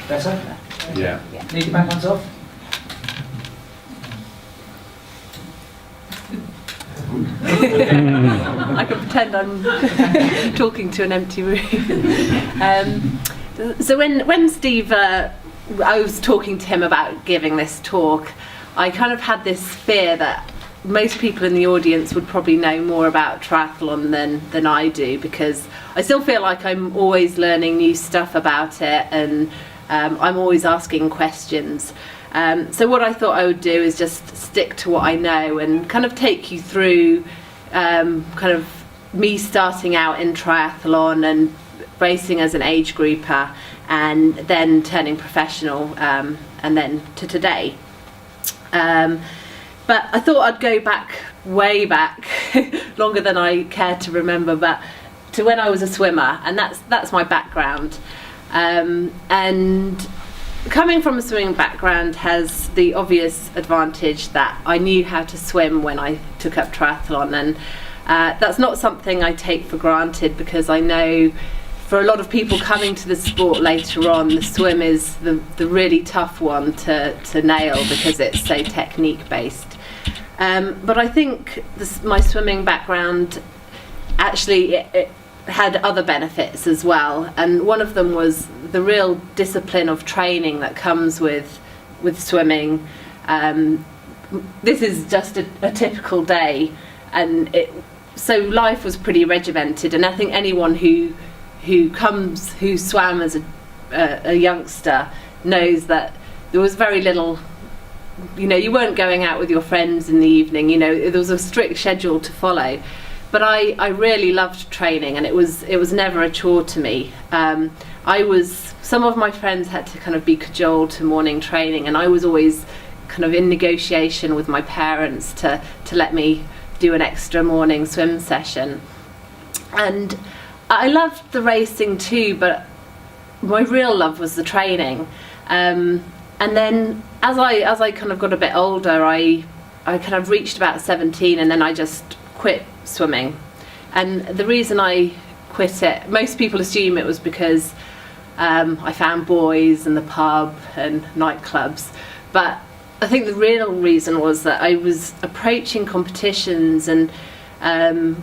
Better? Yeah. Need your back ones off? I can pretend I'm talking to an empty room. So when Steve, I was talking to him about giving this talk, I kind of had this fear that most people in the audience would probably know more about triathlon than I do, because I still feel like I'm always learning new stuff about it, and I'm always asking questions. So what I thought I would do is just stick to what I know and kind of take you through kind of me starting out in triathlon and racing as an age grouper, and then turning professional, and then to today. But I thought I'd go back, way back, longer than I care to remember, but to when I was a swimmer, and that's my background. And coming from a swimming background has the obvious advantage that I knew how to swim when I took up triathlon, and that's not something I take for granted, because I know for a lot of people coming to the sport later on, the swim is the really tough one to nail, because it's so technique based. But I think my swimming background actually it had other benefits as well, and one of them was the real discipline of training that comes with swimming. This is just a typical day, and so life was pretty regimented, and I think anyone who swam as a youngster knows that there was very little, you weren't going out with your friends in the evening, there was a strict schedule to follow. But I really loved training, and it was never a chore to me. Some of my friends had to kind of be cajoled to morning training, and I was always kind of in negotiation with my parents to let me do an extra morning swim session. And I loved the racing too, but my real love was the training. And then as I kind of got a bit older, I kind of reached about 17, and then I just quit swimming. And the reason I quit it, most people assume it was because I found boys in the pub and nightclubs, but I think the real reason was that I was approaching competitions and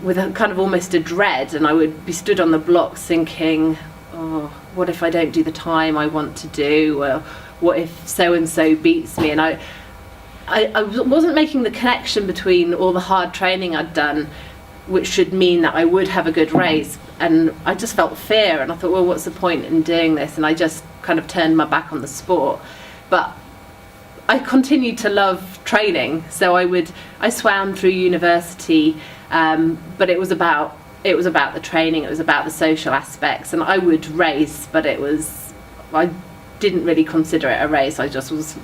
with a kind of almost a dread, and I would be stood on the blocks thinking, oh, what if I don't do the time I want to do, or what if so and so beats me? And I wasn't making the connection between all the hard training I'd done, which should mean that I would have a good race, and I just felt fear, and I thought, well, what's the point in doing this? And I just kind of turned my back on the sport. But I continued to love training, so I swam through university, but it was about the training, it was about the social aspects, and I would race, but I didn't really consider it a race. I just was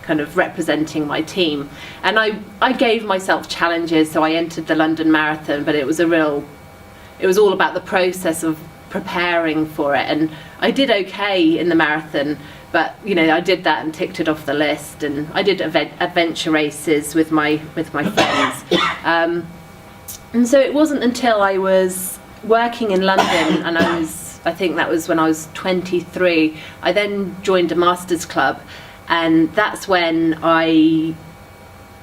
kind of representing my team, and I gave myself challenges. So I entered the London Marathon, but it was all about the process of preparing for it, and I did okay in the marathon, but I did that and ticked it off the list. And I did adventure races with my friends, and so it wasn't until I was working in London, and I think that was when I was 23, I then joined a masters club, and that's when I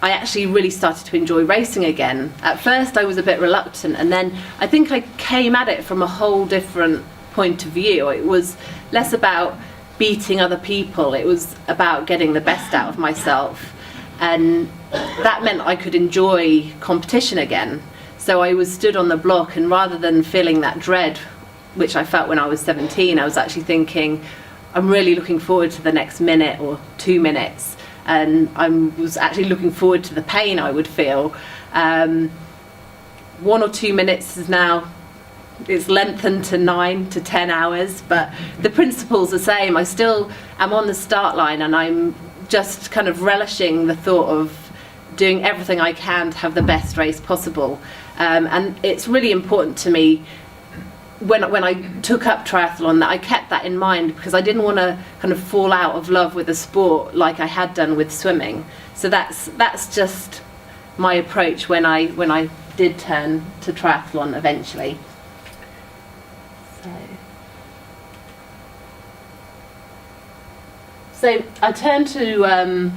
actually really started to enjoy racing again. At first I was a bit reluctant, and then I think I came at it from a whole different point of view. It was less about beating other people, it was about getting the best out of myself, and that meant I could enjoy competition again. So I was stood on the block, and rather than feeling that dread, which I felt when I was 17, I was actually thinking, I'm really looking forward to the next minute or 2 minutes, and I was actually looking forward to the pain I would feel. 1 or 2 minutes is now, it's lengthened to 9 to 10 hours, but the principle's the same. I still am on the start line, and I'm just kind of relishing the thought of doing everything I can to have the best race possible. And it's really important to me when I took up triathlon that I kept that in mind, because I didn't want to kind of fall out of love with the sport like I had done with swimming. So that's just my approach when I did turn to triathlon eventually. So So I turned to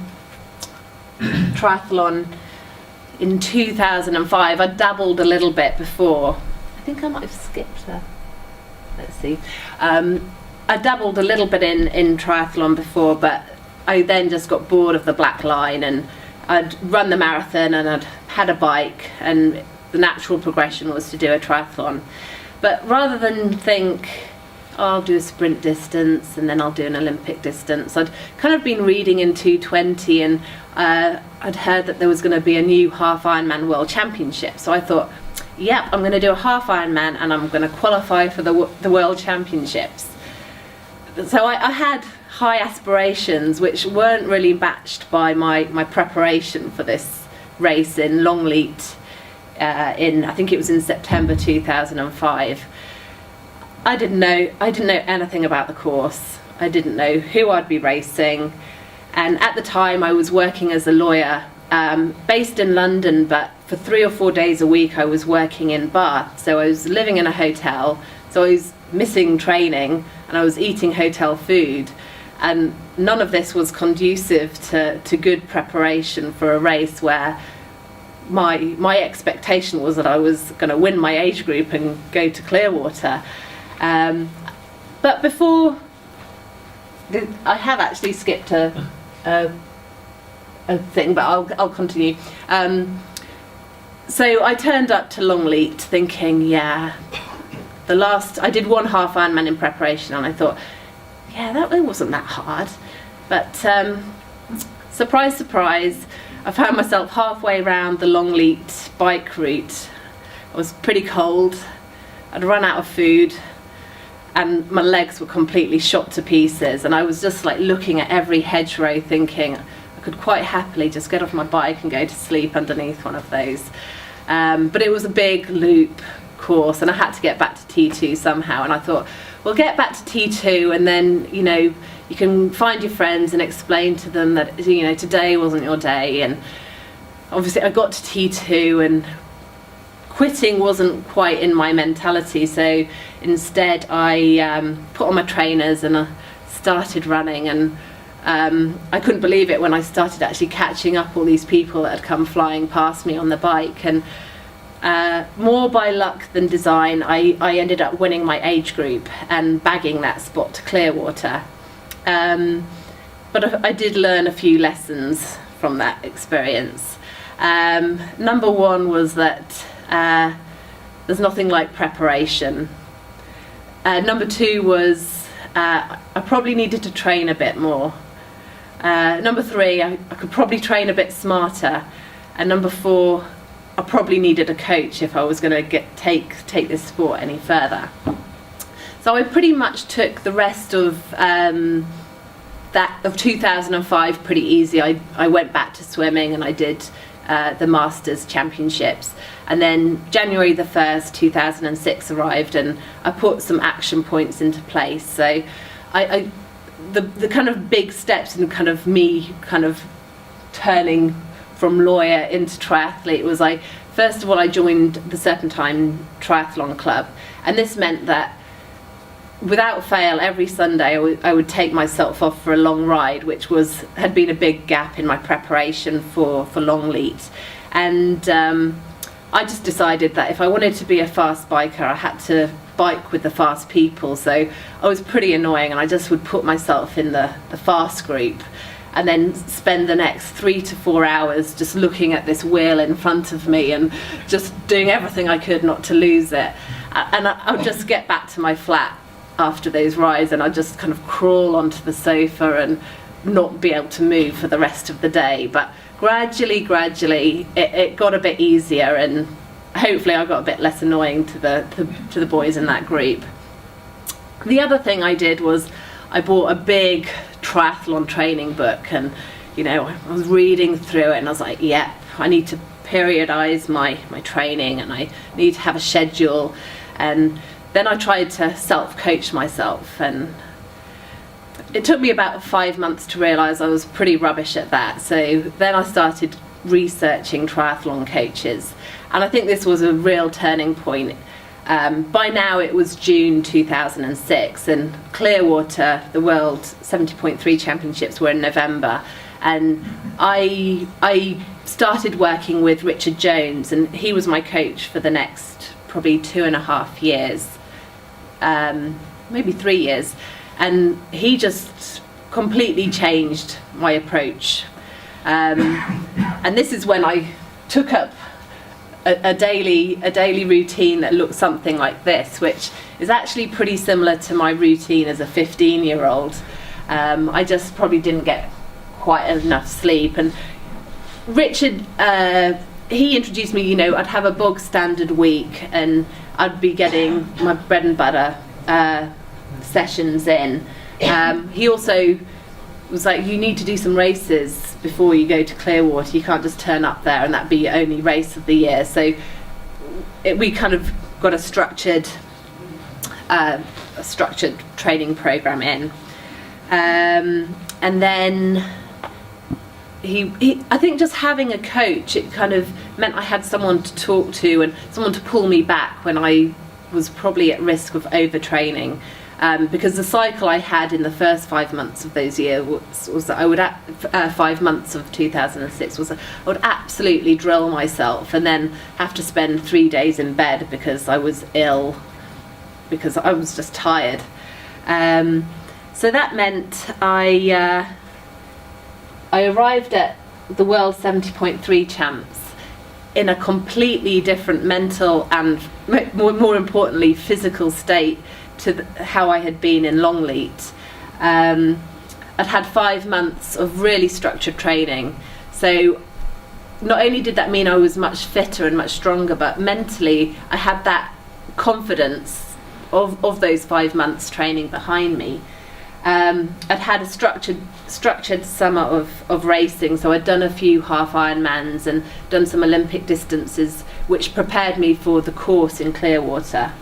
triathlon in 2005. I dabbled a little bit before. I think I might have skipped her. Let's see. I dabbled a little bit in triathlon before, but I then just got bored of the black line, and I'd run the marathon and I'd had a bike, and the natural progression was to do a triathlon. But rather than think, oh, I'll do a sprint distance and then I'll do an Olympic distance, I'd kind of been reading in 220, and I'd heard that there was going to be a new half Ironman World Championship. So I thought, yep, I'm going to do a half Ironman and I'm going to qualify for the World Championships. So I had high aspirations, which weren't really matched by my preparation for this race in Longleat I think it was in September 2005. I didn't know anything about the course. I didn't know who I'd be racing, and at the time I was working as a lawyer based in London, but for 3 or 4 days a week I was working in Bath. So I was living in a hotel, so I was missing training and I was eating hotel food, and none of this was conducive to good preparation for a race where my expectation was that I was going to win my age group and go to Clearwater. But before, I have actually skipped a thing, but I'll continue. So I turned up to Longleat thinking, yeah, I did one half Ironman in preparation, and I thought, yeah, it wasn't that hard. But surprise, surprise, I found myself halfway around the Longleat bike route. I was pretty cold, I'd run out of food, and my legs were completely shot to pieces, and I was just like looking at every hedgerow thinking I could quite happily just get off my bike and go to sleep underneath one of those. But it was a big loop course and I had to get back to T2 somehow, and I thought, well, get back to T2 and then, you know, you can find your friends and explain to them that, you know, today wasn't your day. And obviously I got to T2 and quitting wasn't quite in my mentality, so instead I put on my trainers and I started running, and I couldn't believe it when I started actually catching up all these people that had come flying past me on the bike. And more by luck than design, I ended up winning my age group and bagging that spot to Clearwater. But I did learn a few lessons from that experience. Number one was that there's nothing like preparation. Number two was I probably needed to train a bit more. Number three, I could probably train a bit smarter. And number four, I probably needed a coach if I was going to take this sport any further. So I pretty much took the rest of 2005 pretty easy. I went back to swimming and I did the Masters Championships, and then January the 1st 2006 arrived and I put some action points into place. So the kind of big steps in kind of me kind of turning from lawyer into triathlete was first of all I joined the Serpentine Triathlon Club, and this meant that without fail every Sunday I would take myself off for a long ride, which had been a big gap in my preparation for Longleat. And I just decided that if I wanted to be a fast biker I had to bike with the fast people. So I was pretty annoying and I just would put myself in the fast group and then spend the next 3 to 4 hours just looking at this wheel in front of me and just doing everything I could not to lose it. And I would just get back to my flat after those rides and I'd just kind of crawl onto the sofa and not be able to move for the rest of the day. But gradually it got a bit easier, and hopefully I got a bit less annoying to the boys in that group. The other thing I did was I bought a big triathlon training book, and you know, I was reading through it and I was like, yeah, I need to periodize my training and I need to have a schedule. And then I tried to self-coach myself, and it took me about 5 months to realise I was pretty rubbish at that. So then I started researching triathlon coaches, and I think this was a real turning point. By now it was June 2006, and Clearwater, the World 70.3 Championships were in November, and I started working with Richard Jones, and he was my coach for the next probably 2.5 years, maybe 3 years, and he just completely changed my approach. And this is when I took up a daily routine that looked something like this, which is actually pretty similar to my routine as a 15-year-old. I just probably didn't get quite enough sleep. And Richard, he introduced me, I'd have a bog standard week, and I'd be getting my bread and butter sessions in. He also was like, you need to do some races before you go to Clearwater. You can't just turn up there and that be your only race of the year. So we kind of got a structured training program in, and then he I think just having a coach, it kind of meant I had someone to talk to and someone to pull me back when I was probably at risk of overtraining. Because the cycle I had in the first 5 months of those years was that I would 5 months of 2006 was I would absolutely drill myself and then have to spend 3 days in bed because I was ill, because I was just tired. So that meant I arrived at the World 70.3 Champs in a completely different mental and more importantly physical state to how I had been in Longleat. I'd had 5 months of really structured training, so not only did that mean I was much fitter and much stronger, but mentally I had that confidence of those 5 months training behind me. I'd had a structured summer of racing, so I'd done a few half Ironmans and done some Olympic distances, which prepared me for the course in Clearwater.